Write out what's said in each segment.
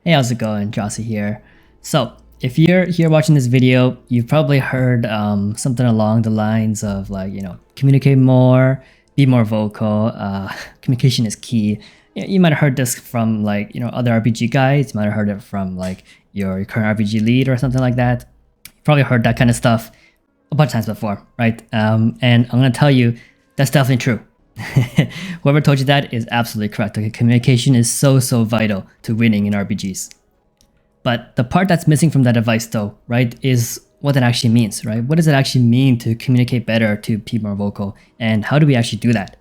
Hey, how's it going? Jossie here. So, if you're here watching this video, you've probably heard something along the lines of like, communicate more, be more vocal, communication is key. You might have heard this from like, other RPG guys, you might have heard it from like your current RPG lead or something like that. You've probably heard that kind of stuff a bunch of times before, right? And I'm gonna tell you, that's definitely true. Whoever told you that is absolutely correct. Okay, communication is so vital to winning in RPGs. But the part that's missing from that advice though, right, is what that actually means, right? What does it actually mean to communicate better, to be more vocal, and how do we actually do that?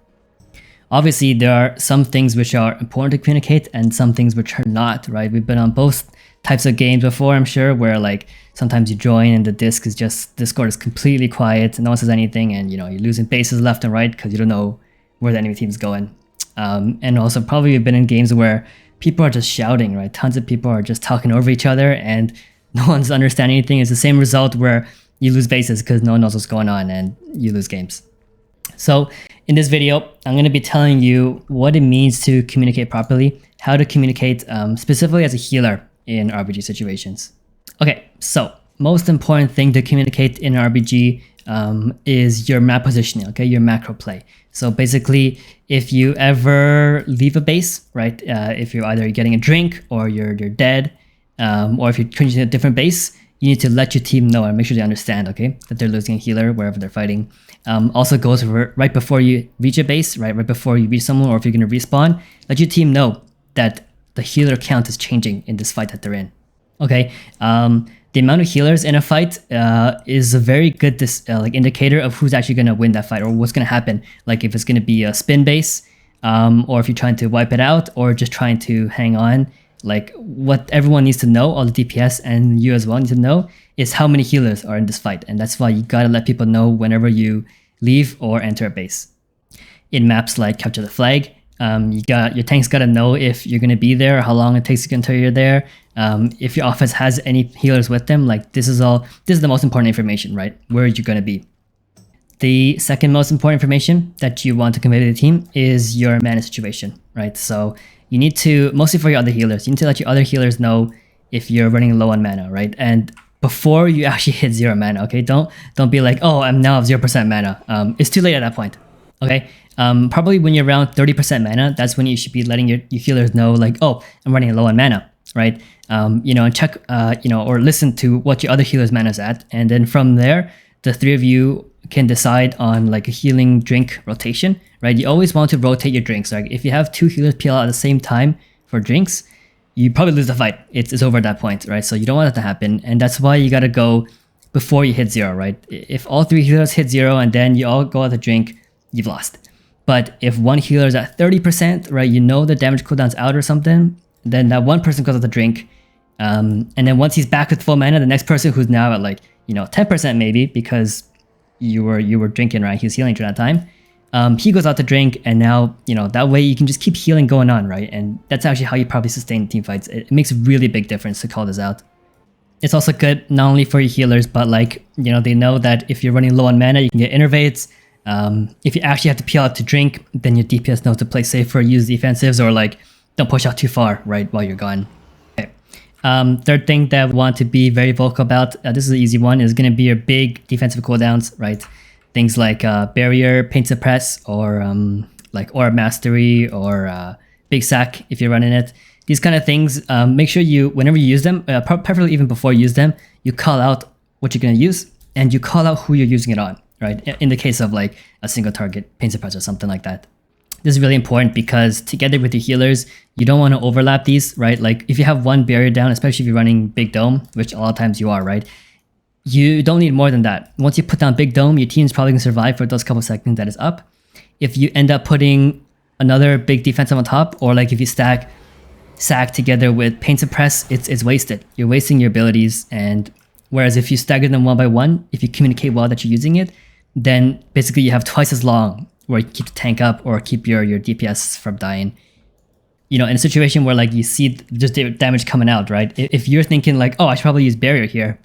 Obviously, there are some things which are important to communicate and some things which are not, right? We've been on both types of games before, I'm sure, where like sometimes you join and the Discord is completely quiet, no one says anything, and you're losing bases left and right because you don't know where the enemy team's going. And also probably you've been in games where people are just shouting, right? Tons of people are just talking over each other and no one's understanding anything. It's the same result where you lose bases because no one knows what's going on and you lose games. So in this video, I'm going to be telling you what it means to communicate properly, how to communicate specifically as a healer in RPG situations. Okay, so most important thing to communicate in RPG is your map positioning, okay, your macro play. So basically, if you ever leave a base, right, if you're either getting a drink or you're dead, or if you're changing to a different base, you need to let your team know and make sure they understand, okay, that they're losing a healer wherever they're fighting. Also goes for right before you reach a base, right before you reach someone, or if you're going to respawn, let your team know that the healer count is changing in this fight that they're in. Okay, the amount of healers in a fight is a very good indicator of who's actually going to win that fight or what's going to happen. Like if it's going to be a spin base, or if you're trying to wipe it out or just trying to hang on. Like what everyone needs to know, all the DPS and you as well need to know, is how many healers are in this fight. And that's why you gotta let people know whenever you leave or enter a base. In maps like Capture the Flag, your tank's gotta know if you're gonna be there, how long it takes until you're there. If your offense has any healers with them, like this is the most important information, right? Where you're gonna be. The second most important information that you want to convey to the team is your mana situation, right? So you need to, mostly for your other healers, you need to let your other healers know if you're running low on mana, right? And before you actually hit 0 mana, okay? Don't be like, oh, I'm now 0% mana. It's too late at that point, okay? Probably when you're around 30% mana, that's when you should be letting your healers know, like, oh, I'm running low on mana, right? And check, or listen to what your other healer's mana is at. And then from there, the three of you can decide on like a healing drink rotation, right? You always want to rotate your drinks. Like if you have 2 healers peel out at the same time for drinks, you probably lose the fight. It's over at that point, right? So you don't want that to happen. And that's why you got to go before you hit 0, right? If all 3 healers hit 0 and then you all go out the drink, you've lost. But if one healer is at 30%, right, the damage cooldown's out or something, then that one person goes out the drink. And then once he's back with full mana, the next person who's now at like, 10% maybe because you were drinking, right? He was healing during that time. He goes out to drink, and now that way you can just keep healing going on, right? And that's actually how you probably sustain team fights. It makes a really big difference to call this out. It's also good not only for your healers, but like they know that if you're running low on mana, you can get innervates. If you actually have to peel out to drink, then your DPS knows to play safer, use defensives, or like don't push out too far, right, while you're gone. Third thing that we want to be very vocal about, this is an easy one, is going to be your big defensive cooldowns, right? Things like barrier, paint suppress, or like orb mastery, or big sack if you're running it. These kind of things, make sure you, whenever you use them, preferably even before you use them, you call out what you're going to use and you call out who you're using it on, right? In the case of like a single target paint suppress or something like that. This is really important because together with your healers, you don't want to overlap these, right? Like if you have one barrier down, especially if you're running big dome, which a lot of times you are, right? You don't need more than that. Once you put down big dome, your team's probably going to survive for those couple seconds that is up. If you end up putting another big defensive on top, or like if you stack sack together with paint suppress, it's wasted. You're wasting your abilities. And whereas if you stagger them one by one, if you communicate well that you're using it, then basically you have twice as long where you keep the tank up or keep your DPS from dying. In a situation where like you see just damage coming out, right? If you're thinking like, oh, I should probably use barrier here,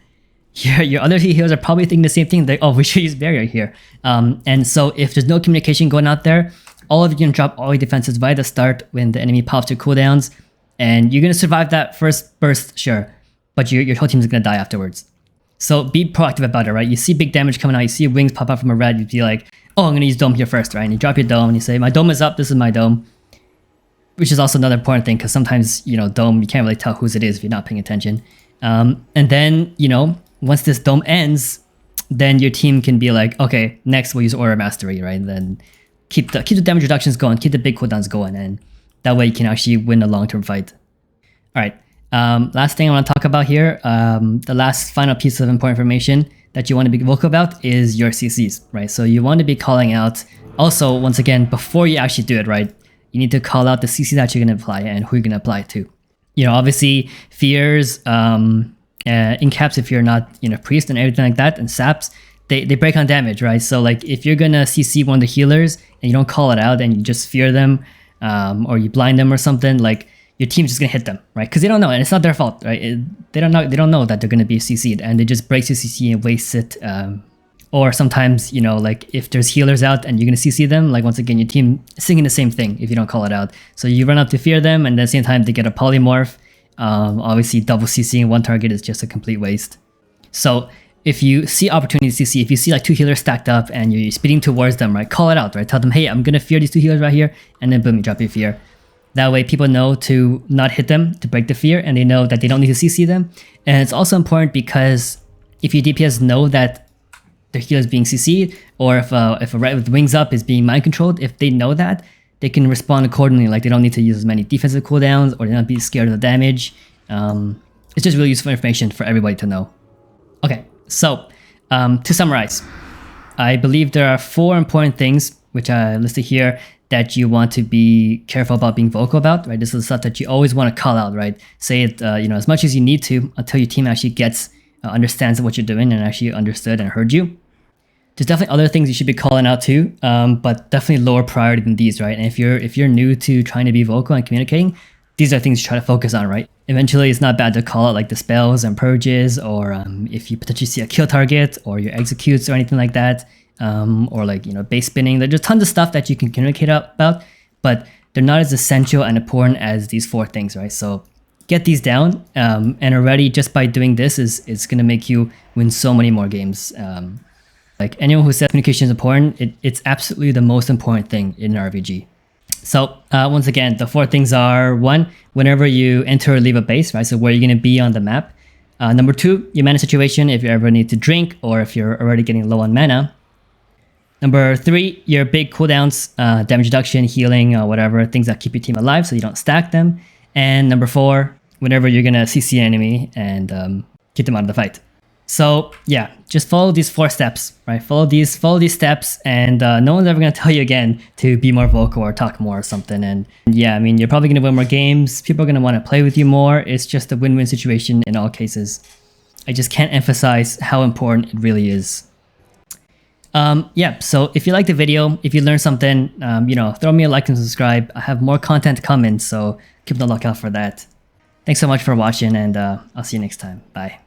your other healers are probably thinking the same thing. Like, oh, we should use barrier here. And so if there's no communication going out there, all of you can drop all your defenses by the start when the enemy pops your cooldowns, and you're gonna survive that first burst, sure, but your whole team's gonna die afterwards. So be proactive about it, right? You see big damage coming out, you see wings pop out from a red, you'd be like, oh, I'm gonna use dome here first, right? And you drop your dome and you say, my dome is up, this is my dome. Which is also another important thing, because sometimes, you know, dome, you can't really tell whose it is if you're not paying attention. And then, you know, once this dome ends, then your team can be like, okay, next we'll use Order Mastery, right? And then keep the damage reductions going, keep the big cooldowns going, and that way you can actually win a long-term fight. All right, last thing I want to talk about here, the last final piece of important information that you want to be vocal about is your CCs, right? So you want to be calling out, also, once again, before you actually do it, right? You need to call out the CC that you're going to apply and who you're going to apply it to. You know, obviously, fears, incaps if you're not, you know, priest and everything like that, and saps, they break on damage, right? So like if you're gonna CC one of the healers and you don't call it out and you just fear them, or you blind them or something, like your team's just gonna hit them, right? Because they don't know, and it's not their fault, right? They don't know that they're gonna be CC'd, and they just break your CC and waste it. Or sometimes, you know, like if there's healers out and you're gonna CC them, like once again, your team is singing the same thing if you don't call it out. So you run up to fear them, and at the same time they get a polymorph. Obviously, double CCing one target is just a complete waste. So if you see opportunity to CC, if you see like two healers stacked up and you're speeding towards them, right, call it out, right? Tell them, hey, I'm gonna fear these two healers right here, and then boom, you drop your fear. That way people know to not hit them, to break the fear, and they know that they don't need to CC them. And it's also important because if your DPS know that the healer is being CC'd, or if a red with wings up is being mind controlled, if they know that, they can respond accordingly. Like they don't need to use as many defensive cooldowns, or they don't be scared of the damage. It's just really useful information for everybody to know. Okay, so to summarize, I believe there are 4 important things which I listed here that you want to be careful about being vocal about, right? This is the stuff that you always want to call out, right? Say it, you know, as much as you need to until your team actually gets, understands what you're doing and actually understood and heard you. There's definitely other things you should be calling out too, but definitely lower priority than these, right? And if you're new to trying to be vocal and communicating, these are things you try to focus on, right? Eventually, it's not bad to call out like the spells and purges, or if you potentially see a kill target, or your executes or anything like that, or like, you know, base spinning. There's tons of stuff that you can communicate about, but they're not as essential and important as these 4 things, right? So get these down, and already just by doing this is going to make you win so many more games. Like anyone who says communication is important, it's absolutely the most important thing in an RBG. So once again, the 4 things are: 1, whenever you enter or leave a base, right? So where you're going to be on the map. Number 2, your mana situation, if you ever need to drink or if you're already getting low on mana. Number 3, your big cooldowns, damage reduction, healing, whatever, things that keep your team alive so you don't stack them. And number 4, whenever you're going to CC an enemy and get them out of the fight. So yeah, just follow these 4 steps, right? Follow these steps, and no one's ever gonna tell you again to be more vocal or talk more or something. And yeah, I mean, you're probably gonna win more games. People are gonna want to play with you more. It's just a win-win situation in all cases. I just can't emphasize how important it really is. Yeah, so if you like the video, if you learned something, you know, throw me a like and subscribe. I have more content coming, so keep the lookout for that. Thanks so much for watching, and I'll see you next time. Bye.